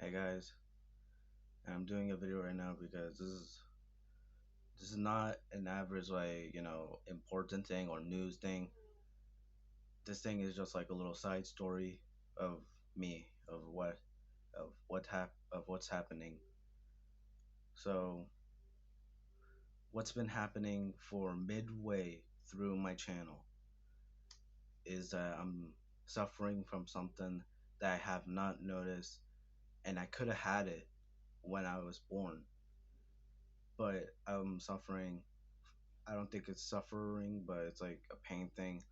Hey guys, I'm doing a video right now because this is not an average important thing or news thing. This thing is just like a little side story of me of what's happening. So what's been happening for midway through my channel is that I'm suffering from something that I have not noticed, and I could have had it when I was born, but I'm suffering. I don't think it's suffering, but it's like a pain thing,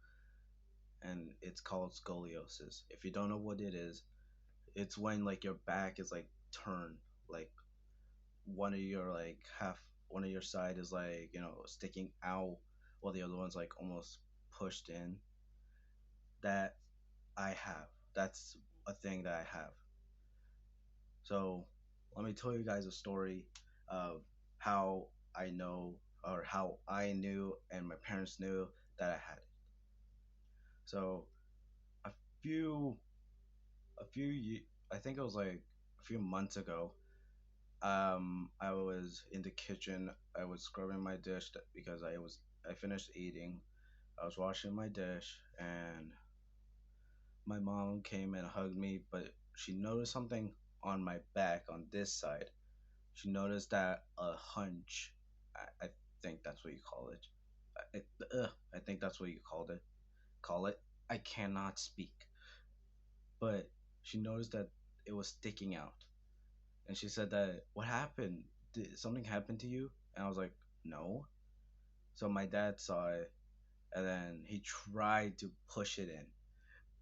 and it's called scoliosis. If you don't know what it is, it's when like your back is like turned, like one of your side is like sticking out, while the other one's like almost pushed in. That I have. That's a thing that I have. So let me tell you guys a story of how I know or how I knew and my parents knew that I had it. So a few I think it was like a few months ago. I was in the kitchen. I was scrubbing my dish because I finished eating. I was washing my dish, and my mom came and hugged me, but she noticed something on my back on this side. She noticed that a hunch. I think that's what you call it. I think that's what you called it. Call it. I cannot speak, but she noticed that it was sticking out, and she said that, what happened? Did something happen to you? And I was like, no. So my dad saw it, and then he tried to push it in.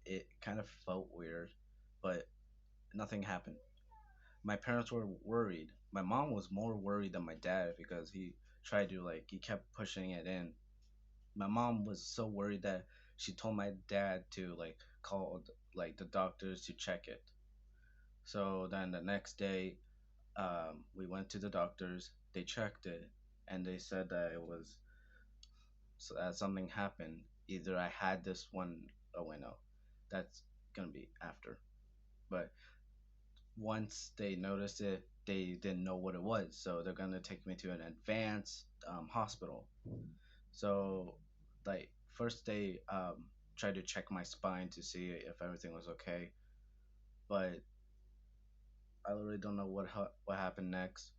It kind of felt weird, but nothing happened. My parents were worried. My mom was more worried than my dad because he kept pushing it in. My mom was so worried that she told my dad to like call like the doctors to check it. So then the next day, we went to the doctors. They checked it, and they said that it was something happened. Either I had this one. Oh wait, no, that's gonna be after. But once they noticed it, they didn't know what it was, so they're gonna take me to an advanced hospital. So, like, first they tried to check my spine to see if everything was okay, but I literally don't know what happened next.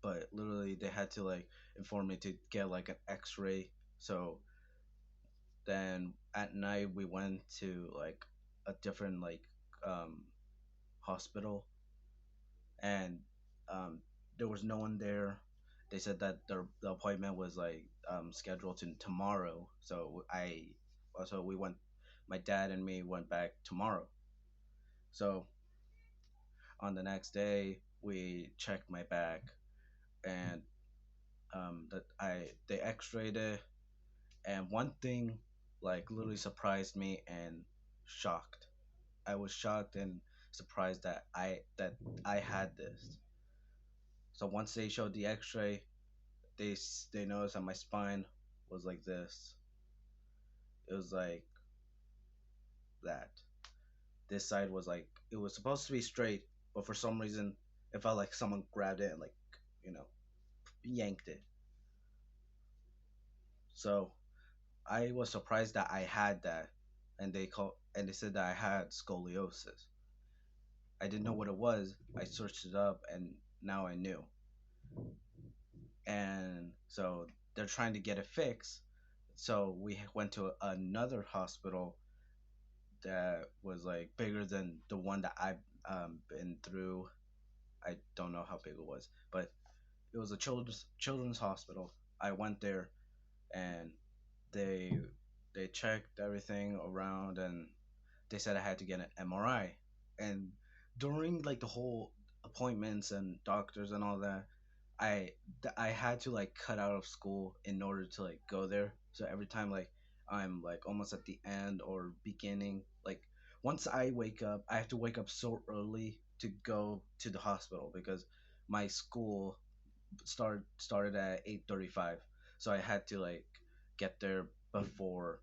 But literally, they had to like inform me to get like an X-ray. So then at night we went to like a different um, hospital, and um, there was no one there. They said that the appointment was like scheduled to tomorrow. So we went. My dad and me went back tomorrow. So on the next day, we checked my back, and that I they X-rayed it, and one thing like literally surprised me and shocked. I was shocked and surprised that I had this. So once they showed the X-ray, they noticed that my spine was like this. It was like that. This side was like, it was supposed to be straight, but for some reason it felt like someone grabbed it and like you know yanked it. So I was surprised that I had that, and they said that I had scoliosis. I didn't know what it was. I searched it up, and now I knew. And so they're trying to get it fixed. So we went to another hospital that was like bigger than the one that I've been through. I don't know how big it was, but it was a children's hospital. I went there, and they they checked everything around, and they said I had to get an MRI. And during like the whole appointments and doctors and all that, I I had to like cut out of school in order to like go there. So every time like I'm like almost at the end or beginning, like once I wake up, I have to wake up so early to go to the hospital because my school started at 8:35. So I had to like get there before.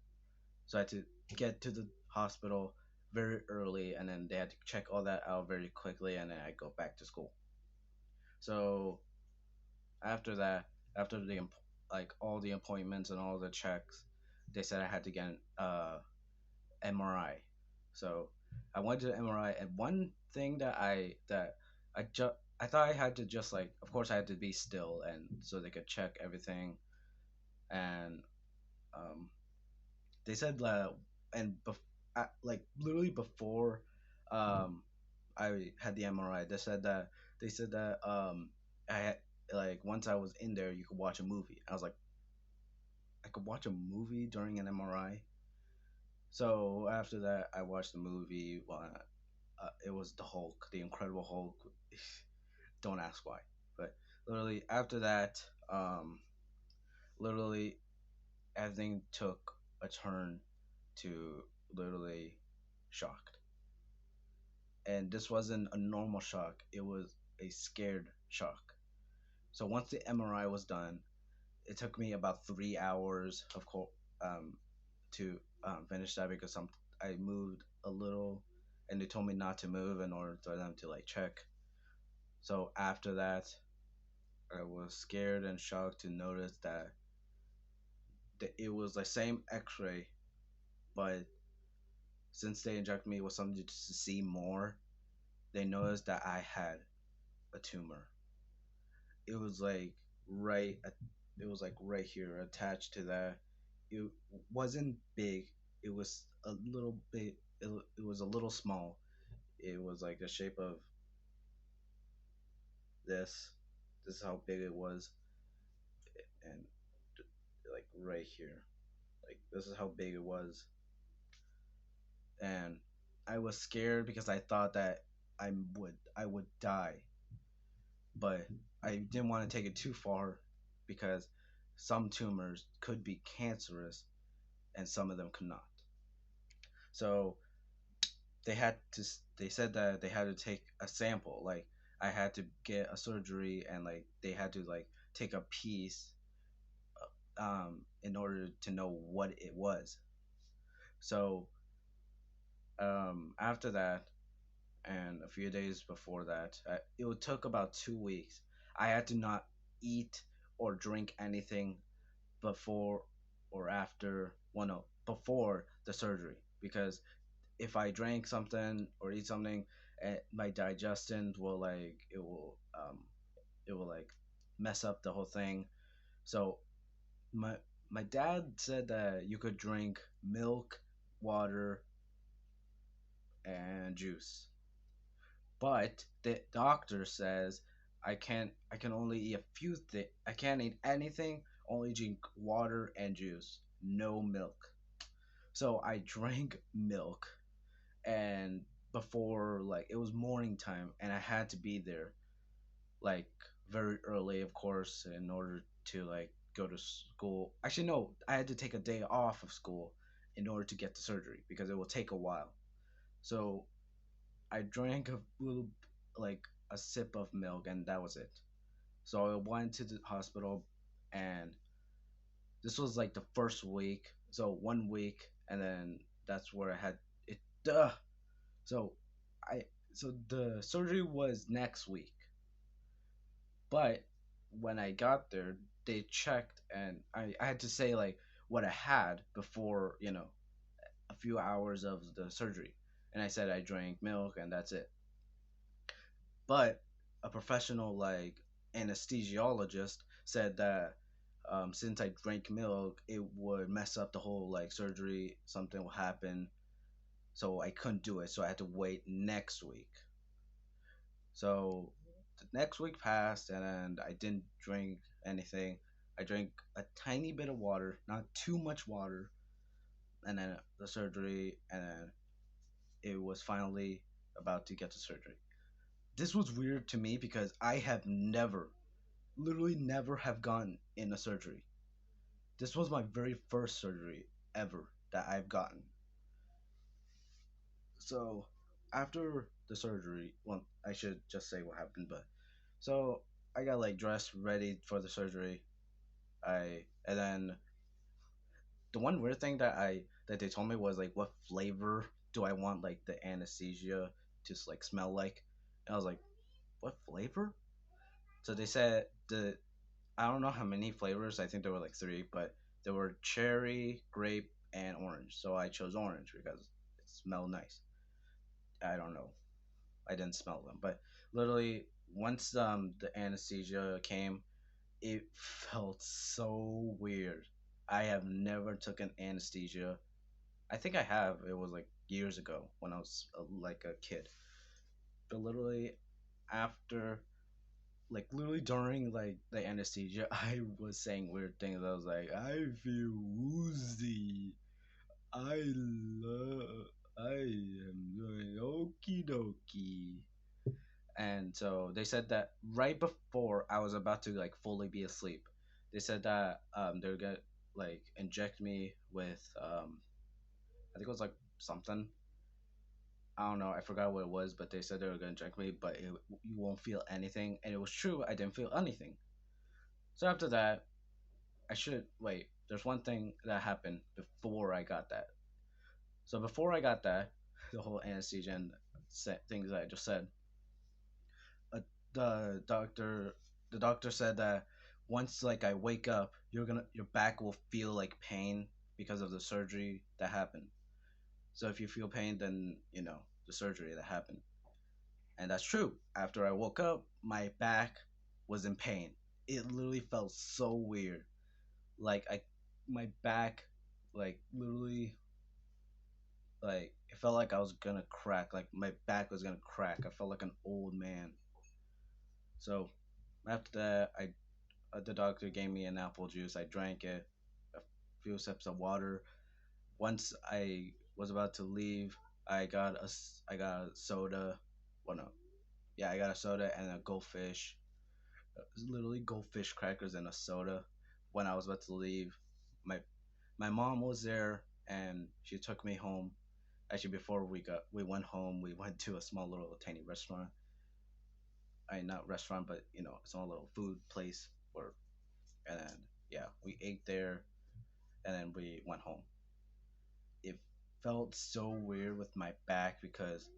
So I had to get to the hospital very early, and then they had to check all that out very quickly, and then I go back to school. So after that, after like all the appointments and all the checks, they said I had to get an MRI. So I went to the MRI, and one thing that I thought I had to just like, of course I had to be still, and so they could check everything, and um, they said like literally before um, I had the MRI, they said that I had, like, once I was in there, you could watch a movie. I was like, I could watch a movie during an MRI. So after that, I watched the movie. It was the Hulk, the Incredible Hulk. Don't ask why, but literally after that, um, literally everything took a turn to literally shocked. And this wasn't a normal shock; it was a scared shock. So once the MRI was done, it took me about 3 hours, of course, um, to finish that because I moved a little, and they told me not to move in order for them to like check. So after that, I was scared and shocked to notice that it was the same X-ray, but since they injected me with something to see more, they noticed that I had a tumor. It was like right, it was like right here attached to that. It wasn't big. It was a little bit. It was a little small. It was like the shape of this. This is how big it was, and like right here, like this is how big it was. And I was scared because I thought that I would die, but I didn't want to take it too far because some tumors could be cancerous and some of them could not. So they said that they had to take a sample. Like I had to get a surgery, and like they had to like take a piece in order to know what it was. So after that, and a few days before that, it took about 2 weeks. I had to not eat or drink anything before or after, well, no, before the surgery, because if I drank something or eat something, my digestion will like it will like mess up the whole thing. So my my dad said that you could drink milk, water, and juice, but the doctor says I can only eat a few things. I can't eat anything. Only drink water and juice, no milk. So I drank milk, and before, like, it was morning time, and I had to be there like very early, of course, in order to like go to school. Actually, no, I had to take a day off of school in order to get the surgery because it will take a while. So I drank a little, like a sip of milk, and that was it. So I went to the hospital, and this was like the first week. So 1 week, and then that's where I had it. Duh. So I so the surgery was next week, but when I got there, they checked, and I had to say like what I had before, a few hours of the surgery, and I said I drank milk and that's it. But a professional like anesthesiologist said that since I drank milk, it would mess up the whole like surgery. Something will happen, so I couldn't do it. So I had to wait next week. So the next week passed, and I didn't drink anything. I drank a tiny bit of water, not too much water, and then the surgery, and then it was finally about to get to surgery. This was weird to me because I have never, literally never have gone in a surgery. This was my very first surgery ever that I've gotten. So after the surgery, well, I should just say what happened, but so I got like dressed, ready for the surgery. And then the one weird thing that they told me was like what flavor. do I want like the anesthesia to like smell like? And I was like, what flavor? So they said the I don't know how many flavors. I think there were like three, but there were cherry, grape, and orange. So I chose orange because it smelled nice. I don't know. I didn't smell them, but literally once the anesthesia came, it felt so weird. I have never took an anesthesia. I think I have. It was like years ago when I was like a kid. But literally after, like literally during like the anesthesia, I was saying weird things. I was like, I feel woozy. I love. I am doing okie dokie. And so they said that right before I was about to like fully be asleep, they said that they're gonna like inject me with I think it was like something. I don't know. I forgot what it was, but they said they were gonna inject me, but you won't feel anything. And it was true. I didn't feel anything. So after that, I should wait. There's one thing that happened before I got that. So before I got that, the whole anesthesia and things that I just said, uh, the doctor said that once like I wake up, your back will feel like pain because of the surgery that happened. So if you feel pain, then you know the surgery that happened, and that's true. After I woke up, my back was in pain. It literally felt so weird. Like my back, like literally, like it felt like I was gonna crack. Like my back was gonna crack. I felt like an old man. So after that, the doctor gave me an apple juice. I drank it, a few sips of water. Once I was about to leave, I got a soda. Well, no, yeah, I got a soda and a goldfish. Literally goldfish crackers and a soda. When I was about to leave, my my mom was there and she took me home. Actually, before we went home, we went to a small little tiny restaurant. I not restaurant, but you know, a small little food place where, and then yeah, we ate there and then we went home. It felt so weird with my back because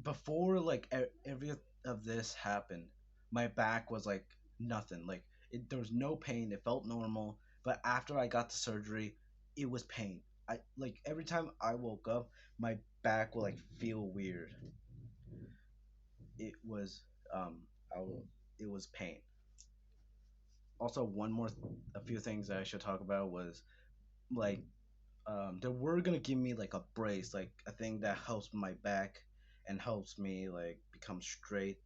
before like every of this happened, my back was like nothing. Like there was no pain. It felt normal. But after I got the surgery, it was pain. I like every time I woke up, my back will like feel weird. It was I will, it was pain. Also, a few things that I should talk about was like they were gonna give me like a brace, like a thing that helps my back and helps me like become straight.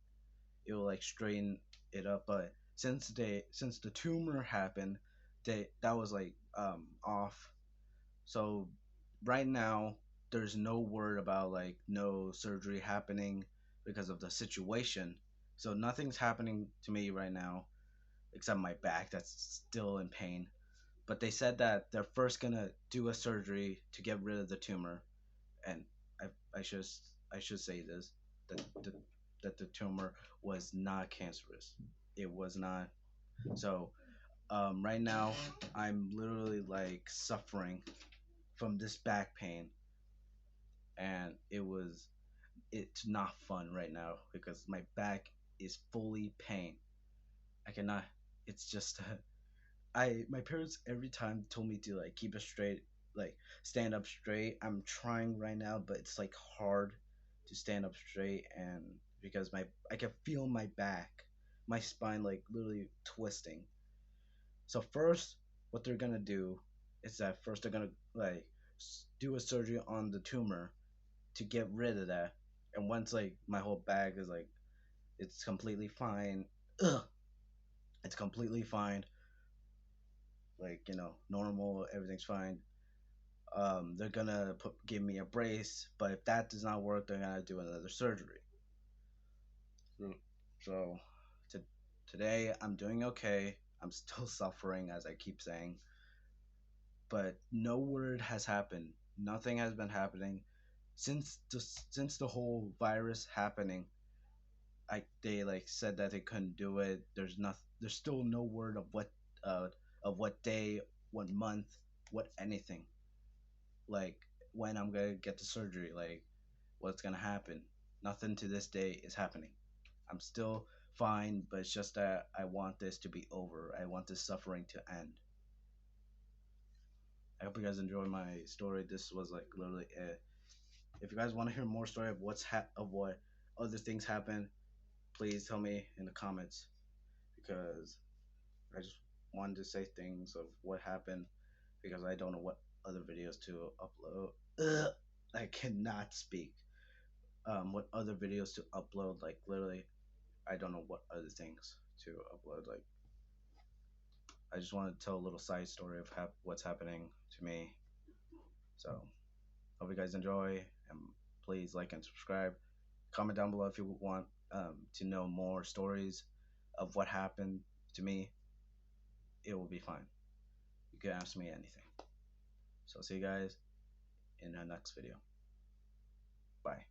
It will like straighten it up. But since the tumor happened, that was like off. So right now there's no word about like no surgery happening because of the situation. So nothing's happening to me right now except my back that's still in pain. But they said that they're first gonna do a surgery to get rid of the tumor, and I, I should I should say this that the tumor was not cancerous. It was not. So right now I'm literally like suffering from this back pain, and it's not fun right now because my back is fully pain. I cannot. It's just I my parents every time told me to like keep it straight, like stand up straight. I'm trying right now, but it's like hard to stand up straight and because my I can feel my back, my spine like literally twisting. So first, what they're gonna do is that first they're gonna like do a surgery on the tumor to get rid of that, and once like my whole back is like it's completely fine, ugh, it's completely fine, like you know normal, everything's fine. They're gonna give me a brace, but if that does not work, they're gonna do another surgery. So, so to, today I'm doing okay. I'm still suffering, as I keep saying, but no word has happened. Nothing has been happening since the whole virus happening. They like said that they couldn't do it. There's not. There's still no word uh of what day, what month, what anything. Like when I'm gonna get the surgery, like what's gonna happen. Nothing to this day is happening. I'm still fine, but it's just that I want this to be over. I want this suffering to end. I hope you guys enjoy my story. This was like literally it. If you guys want to hear more story of of what other things happen, please tell me in the comments because I just wanted to say things of what happened because I don't know what other videos to upload. Ugh, I cannot speak. What other videos to upload? Like literally, I don't know what other things to upload. Like I just want to tell a little side story of what's happening to me. So hope you guys enjoy, and please like and subscribe. Comment down below if you want to know more stories of what happened to me. It will be fine. You can ask me anything. So see you guys in the next video. Bye.